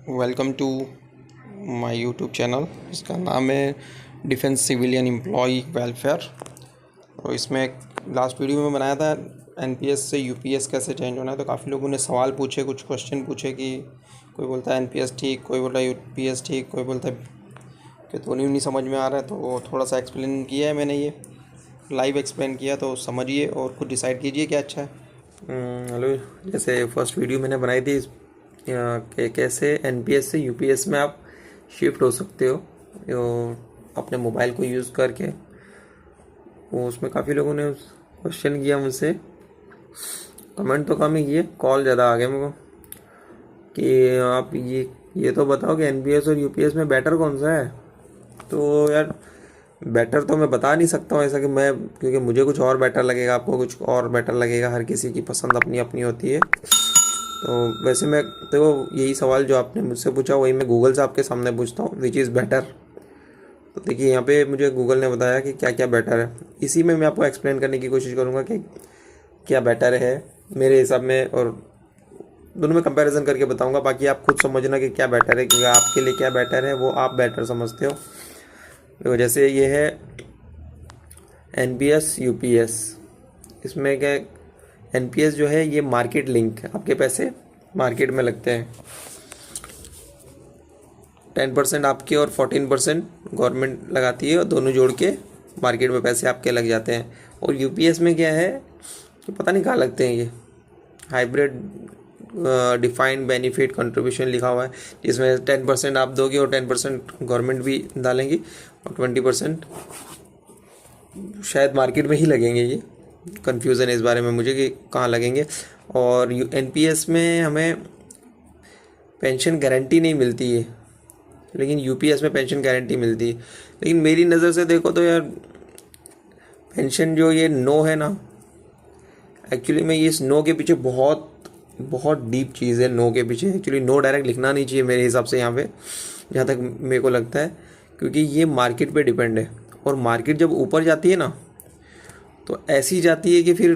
Welcome to my YouTube channel. इसका नाम है डिफेंस सिविलियन एम्प्लॉय वेलफेयर। और इसमें लास्ट वीडियो में बनाया था एनपीएस से यूपीएस कैसे चेंज होना है। तो काफ़ी लोगों ने सवाल पूछे, कुछ क्वेश्चन पूछे कि कोई बोलता है एनपीएस ठीक, कोई बोलता है यूपीएस ठीक, कोई बोलता है कि तो नहीं समझ में आ रहा है। तो थोड़ा सा एक्सप्लेन किया है मैंने, ये लाइव एक्सप्लेन किया, तो समझिए और खुद डिसाइड कीजिए क्या अच्छा है। हेलो, जैसे फर्स्ट वीडियो मैंने बनाई थी कि कैसे एनपीएस से यूपीएस में आप शिफ्ट हो सकते हो अपने मोबाइल को यूज़ करके। वो उसमें काफ़ी लोगों ने क्वेश्चन किया मुझसे, कमेंट तो कम ही किए, कॉल ज़्यादा आ गए मेरे को कि आप ये तो बताओ कि एनपीएस और यूपीएस में बेटर कौन सा है। तो यार बेटर तो मैं बता नहीं सकता हूँ ऐसा कि मैं, क्योंकि मुझे कुछ और बेटर लगेगा, आपको कुछ और बेटर लगेगा, हर किसी की पसंद अपनी अपनी होती है। तो वैसे मैं तो यही सवाल जो आपने मुझसे पूछा वही मैं गूगल से आपके सामने पूछता हूँ, विच इज़ बेटर। तो देखिए यहाँ पे मुझे गूगल ने बताया कि क्या क्या बेटर है, इसी में मैं आपको एक्सप्लेन करने की कोशिश करूँगा कि क्या बेटर है मेरे हिसाब में, और दोनों में कंपैरिजन करके बताऊँगा। बाकी आप खुद समझना कि क्या बेटर है, क्योंकि आपके लिए क्या बेटर है वो आप बेटर समझते हो। तो जैसे ये है एनपीएस यूपीएस, इसमें क्या, एनपीएस जो है ये मार्केट लिंक, आपके पैसे मार्केट में लगते हैं। 10% आपके और 14% गवर्नमेंट लगाती है, और दोनों जोड़ के मार्केट में पैसे आपके लग जाते हैं। और यूपीएस में क्या है कि पता नहीं कहाँ लगते हैं, ये हाइब्रिड डिफाइंड बेनिफिट कंट्रीब्यूशन लिखा हुआ है, जिसमें 10% आप दोगे और 10% गवर्नमेंट भी डालेंगी, और 20% शायद मार्केट में ही लगेंगे। ये कन्फ्यूज़न है इस बारे में मुझे कि कहाँ लगेंगे। और एनपीएस में हमें पेंशन गारंटी नहीं मिलती है, लेकिन यूपीएस में पेंशन गारंटी मिलती है। लेकिन मेरी नज़र से देखो तो यार पेंशन जो ये नो है ना, एक्चुअली में इस नो के पीछे बहुत बहुत डीप चीज़ है। नो के पीछे एक्चुअली नो डायरेक्ट लिखना नहीं चाहिए मेरे हिसाब से यहाँ पे, जहाँ तक मेरे को लगता है, क्योंकि ये मार्केट पे डिपेंड है। और मार्केट जब ऊपर जाती है ना तो ऐसी जाती है कि फिर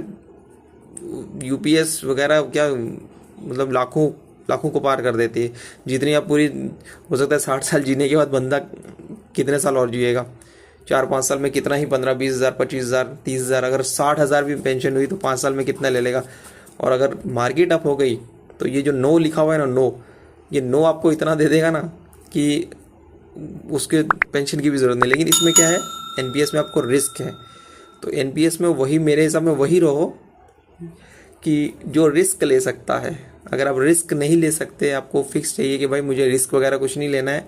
यूपीएस वगैरह क्या, मतलब लाखों लाखों को पार कर देती है। जितनी आप पूरी, हो सकता है 60 साल जीने के बाद बंदा कितने साल और जिएगा, 4-5 साल में कितना ही, 15-20 हज़ार, 25 हज़ार, 30 हज़ार, अगर 60 हज़ार भी पेंशन हुई तो 5 साल में कितना ले लेगा। और अगर मार्केट अप हो गई तो ये जो नो लिखा हुआ है ना, नो, ये नो आपको इतना दे देगा ना कि उसके पेंशन की भी ज़रूरत नहीं। लेकिन इसमें क्या है, एनपीएस में आपको रिस्क है। तो एनपीएस में वही, मेरे हिसाब में वही रहो कि जो रिस्क ले सकता है। अगर आप रिस्क नहीं ले सकते, आपको फिक्स चाहिए कि भाई मुझे रिस्क वगैरह कुछ नहीं लेना है,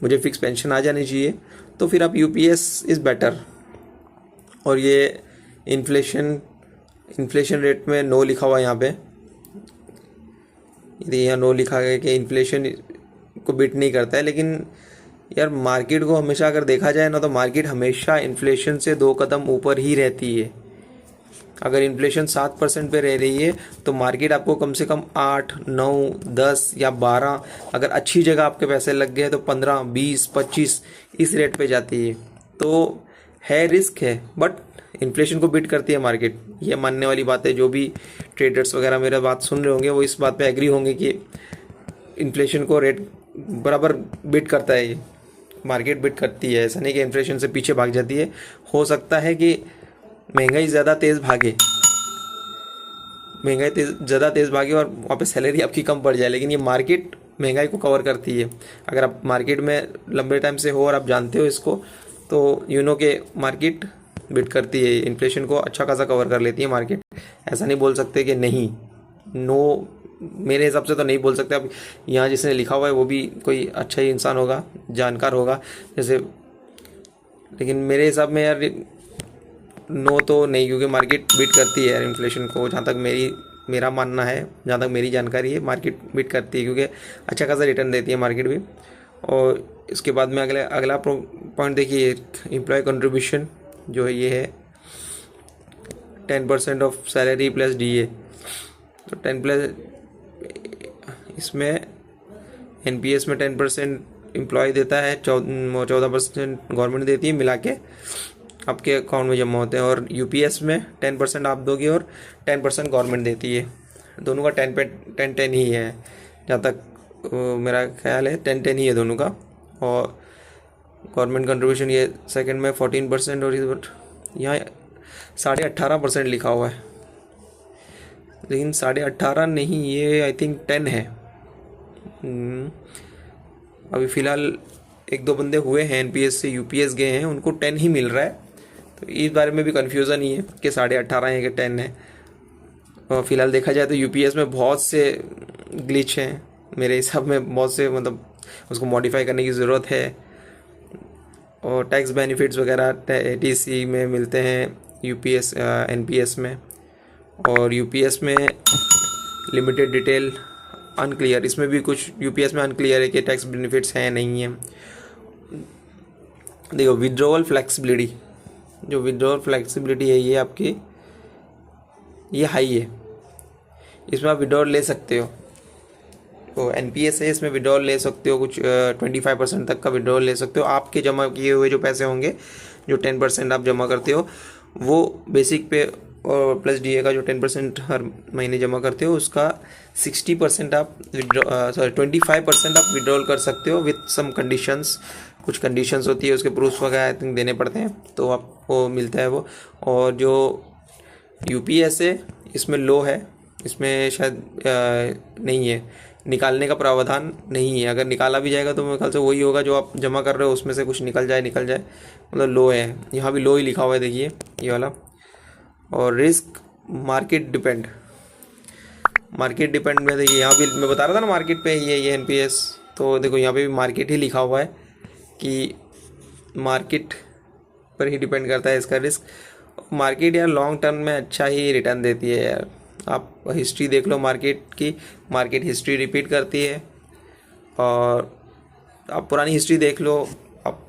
मुझे फिक्स पेंशन आ जानी चाहिए, तो फिर आप यूपीएस इज़ बेटर। और ये इन्फ्लेशन रेट में नो लिखा हुआ है यहाँ पे, यहाँ नो लिखा है कि इन्फ्लेशन को बीट नहीं करता है। लेकिन यार मार्केट को हमेशा अगर देखा जाए ना, तो मार्केट हमेशा इन्फ्लेशन से 2 कदम ऊपर ही रहती है। अगर इन्फ्लेशन 7% पे रह रही है तो मार्केट आपको कम से कम 8, 9, 10 या 12, अगर अच्छी जगह आपके पैसे लग गए तो 15, 20, 25 इस रेट पे जाती है। तो है, रिस्क है, बट इन्फ्लेशन को बीट करती है मार्केट। ये मानने वाली बात है। जो भी ट्रेडर्स वगैरह मेरा बात सुन रहे होंगे वो इस बात पे एग्री होंगे कि इन्फ्लेशन को रेट बराबर बीट करता है, ये मार्केट बीट करती है। ऐसा नहीं कि इन्फ्लेशन से पीछे भाग जाती है। हो सकता है कि महंगाई ज़्यादा तेज़ भागे, ज़्यादा तेज़ भागे और वहाँ पे सैलरी आपकी कम पड़ जाए, लेकिन ये मार्केट महंगाई को कवर करती है। अगर आप मार्केट में लंबे टाइम से हो और आप जानते हो इसको, तो यू नो के मार्केट बीट करती है, इन्फ्लेशन को अच्छा खासा कवर कर लेती है मार्केट। ऐसा नहीं बोल सकते कि नहीं, नो, मेरे हिसाब से तो नहीं बोल सकते। अब यहाँ जिसने लिखा हुआ है वो भी कोई अच्छा ही इंसान होगा, जानकार होगा जैसे, लेकिन मेरे हिसाब में यार नो तो नहीं, क्योंकि मार्केट बीट करती है यार इन्फ्लेशन को। जहाँ तक मेरा मानना है, जहाँ तक मेरी जानकारी है, मार्केट बीट करती है, क्योंकि अच्छा खासा रिटर्न देती है मार्केट भी। और इसके बाद में अगला पॉइंट देखिए, एम्प्लॉय कंट्रीब्यूशन जो है, ये है 10% ऑफ सैलरी प्लस डीए। तो 10+, इसमें एनपीएस में 10% एम्प्लॉय देता है, 14% गवर्नमेंट देती है, मिला के आपके अकाउंट में जमा होते हैं। और यूपीएस में 10% आप दोगे और 10% गवर्नमेंट देती है। दोनों का 10 पे 10 10 ही है, जहाँ तक मेरा ख्याल है 10-10 ही है दोनों का। और गवर्नमेंट कंट्रीब्यूशन ये सेकंड में 14% और यहाँ 18.5% लिखा हुआ है, लेकिन 18.5 नहीं, ये आई थिंक 10 है। अभी फ़िलहाल एक दो बंदे हुए हैं एनपीएस से यूपीएस गए हैं, उनको 10 ही मिल रहा है। तो इस बारे में भी कन्फ्यूज़न ही है कि 18.5 है कि 10 है। और फिलहाल देखा जाए तो यूपीएस में बहुत से ग्लिच हैं मेरे हिसाब में, बहुत से मतलब उसको मॉडिफाई करने की ज़रूरत है। और टैक्स बेनिफिट्स वगैरह एटीसी में मिलते हैं यूपीएस एनपीएस में, और यूपीएस में लिमिटेड डिटेल अनक्लियर, इसमें भी कुछ यूपीएस में अनक्लियर है कि टैक्स बेनिफिट्स हैं नहीं हैं। देखो विड्रॉवल फ्लेक्सिबिलिटी, जो विड्रॉवल फ्लेक्सिबिलिटी है ये आपकी ये हाई है, इसमें आप विड्रॉल ले सकते हो। तो एनपीएस है, इसमें विड्रॉल ले सकते हो, कुछ 25% तक का विड्रॉल ले सकते हो। आपके जमा किए हुए जो पैसे होंगे, जो 10% आप जमा करते हो वो बेसिक पे, और प्लस डीए का जो 10% हर महीने जमा करते हो उसका 60% आप 25% आप विड्रॉल कर सकते हो विथ सम कंडीशंस। कुछ कंडीशंस होती है, उसके प्रूफ्स वगैरह आई थिंक देने पड़ते हैं, तो आपको मिलता है वो। और जो यूपीएस है इसमें लो है, इसमें शायद नहीं है, निकालने का प्रावधान नहीं है। अगर निकाला भी जाएगा तो मेरे ख्याल से वही होगा जो आप जमा कर रहे हो उसमें से कुछ निकल जाए, मतलब लो है। यहाँ भी लो ही लिखा हुआ है, देखिए ये वाला। और रिस्क मार्केट डिपेंड में, देखिए यहाँ भी मैं बता रहा था ना मार्केट पे ये एनपीएस, तो देखो यहाँ पे भी मार्केट ही लिखा हुआ है कि मार्केट पर ही डिपेंड करता है इसका रिस्क। मार्केट यार लॉन्ग टर्म में अच्छा ही रिटर्न देती है यार। आप हिस्ट्री देख लो मार्केट की, मार्केट हिस्ट्री रिपीट करती है। और आप पुरानी हिस्ट्री देख लो, आप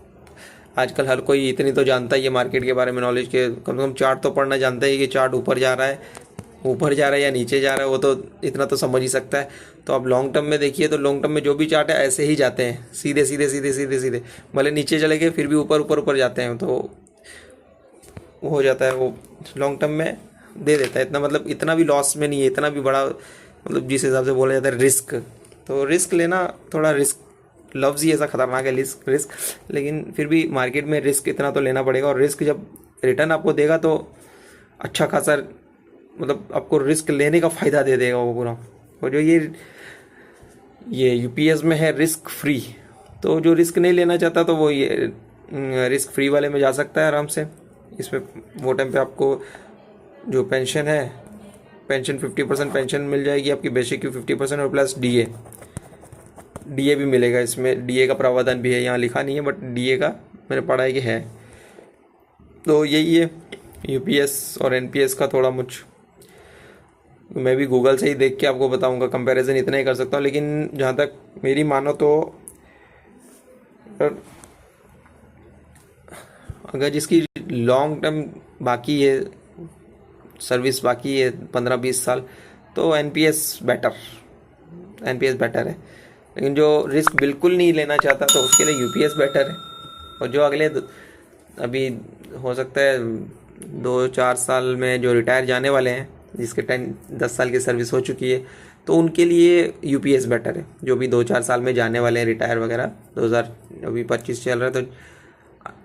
आजकल हर कोई इतनी तो जानता ही है मार्केट के बारे में नॉलेज के, कम से कम चार्ट तो पढ़ना जानता है कि चार्ट ऊपर जा रहा है या नीचे जा रहा है, वो तो इतना तो समझ ही सकता है। तो आप लॉन्ग टर्म में देखिए, तो लॉन्ग टर्म में जो भी चार्ट है ऐसे ही जाते हैं, सीधे सीधे सीधे सीधे सीधे, भले नीचे चले गए फिर भी ऊपर ऊपर ऊपर जाते हैं। तो वो हो जाता है, वो लॉन्ग टर्म में दे देता है इतना, मतलब इतना भी लॉस में नहीं है, इतना भी बड़ा, मतलब जिस हिसाब से बोला जाता है रिस्क। तो रिस्क लेना, थोड़ा रिस्क लफ्ज़ ही ऐसा खतरनाक है रिस्क, लेकिन फिर भी मार्केट में रिस्क इतना तो लेना पड़ेगा। और रिस्क जब रिटर्न आपको देगा तो अच्छा खासा, मतलब आपको रिस्क लेने का फ़ायदा दे देगा वो पूरा। और जो ये यूपीएस में है रिस्क फ्री, तो जो रिस्क नहीं लेना चाहता तो वो ये रिस्क फ्री वाले में जा सकता है आराम से। इसमें वो टाइम पे आपको जो पेंशन है, पेंशन 50% पेंशन मिल जाएगी आपकी, बेसिक की 50% और प्लस डीए भी मिलेगा। इसमें डीए का प्रावधान भी है, यहाँ लिखा नहीं है बट डीए का मैंने पढ़ा है कि है। तो यही है यूपीएस और एनपीएस का। थोड़ा मुझ मैं भी गूगल से ही देख के आपको बताऊंगा, कंपैरिजन इतना ही कर सकता हूँ। लेकिन जहाँ तक मेरी मानो तो अगर जिसकी लॉन्ग टर्म बाकी है, सर्विस बाकी है 15-20 साल, तो एनपीएस बेटर है। लेकिन जो रिस्क बिल्कुल नहीं लेना चाहता तो उसके लिए यूपीएस बेटर है। और जो अगले अभी हो सकता है 2-4 साल में जो रिटायर जाने वाले हैं, जिसके 10 साल की सर्विस हो चुकी है, तो उनके लिए यूपीएस बेटर है। जो भी 2-4 साल में जाने वाले हैं रिटायर वगैरह, 2025 चल रहा है, तो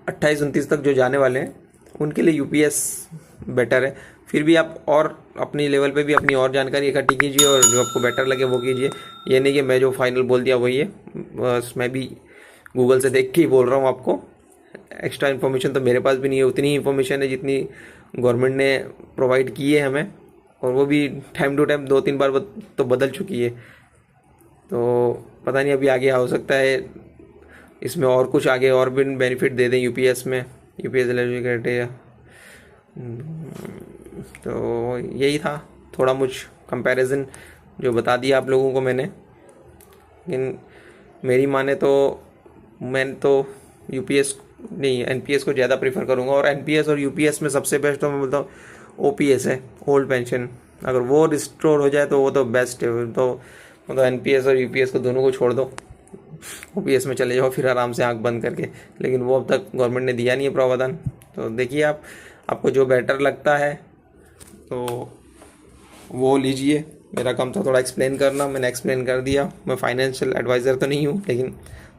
28-29 तक जो जाने वाले हैं उनके लिए यूपीएस बेटर है। फिर भी आप और अपनी लेवल पे भी अपनी और जानकारी इकट्ठी कीजिए और जो आपको बेटर लगे वो कीजिए। ये नहीं कि मैं जो फाइनल बोल दिया वही है, बस मैं भी गूगल से देख के ही बोल रहा हूँ आपको। एक्स्ट्रा इन्फॉर्मेशन तो मेरे पास भी नहीं है, उतनी ही इन्फॉर्मेशन है जितनी गवर्नमेंट ने प्रोवाइड की है हमें, और वो भी टाइम टू टाइम 2-3 बार तो बदल चुकी है। तो पता नहीं अभी आगे हो सकता है इसमें और कुछ आगे और भी बेनिफिट दे दें यूपीएस में, यूपीएस एलिजिबिलिटी। तो यही था थोड़ा मुझ कंपैरिजन जो बता दिया आप लोगों को मैंने। लेकिन मेरी माने तो मैं तो यूपीएस नहीं, एनपीएस को ज़्यादा प्रीफर करूँगा। और एनपीएस और यूपीएस में सबसे बेस्ट तो मैं बोलता हूँ ओपीएस है, ओल्ड पेंशन। अगर वो रिस्टोर हो जाए तो वो तो बेस्ट है। तो मतलब एनपीएस और यूपीएस को दोनों को छोड़ दो, ओपीएस में चले जाओ फिर आराम से आंख बंद करके। लेकिन वो अब तक गवर्नमेंट ने दिया नहीं है प्रावधान। तो देखिए आपको जो बेटर लगता है तो वो लीजिए। मेरा काम था थोड़ा एक्सप्लेन करना, मैंने एक्सप्लेन कर दिया। मैं फाइनेंशियल एडवाइज़र तो नहीं हूँ, लेकिन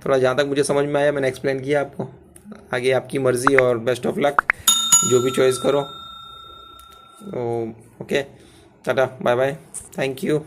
थोड़ा जहाँ तक मुझे समझ में आया मैंने एक्सप्लेन किया आपको। आगे आपकी मर्ज़ी और बेस्ट ऑफ लक, जो भी चॉइस करो। तो okay, tata, bye bye, thank you.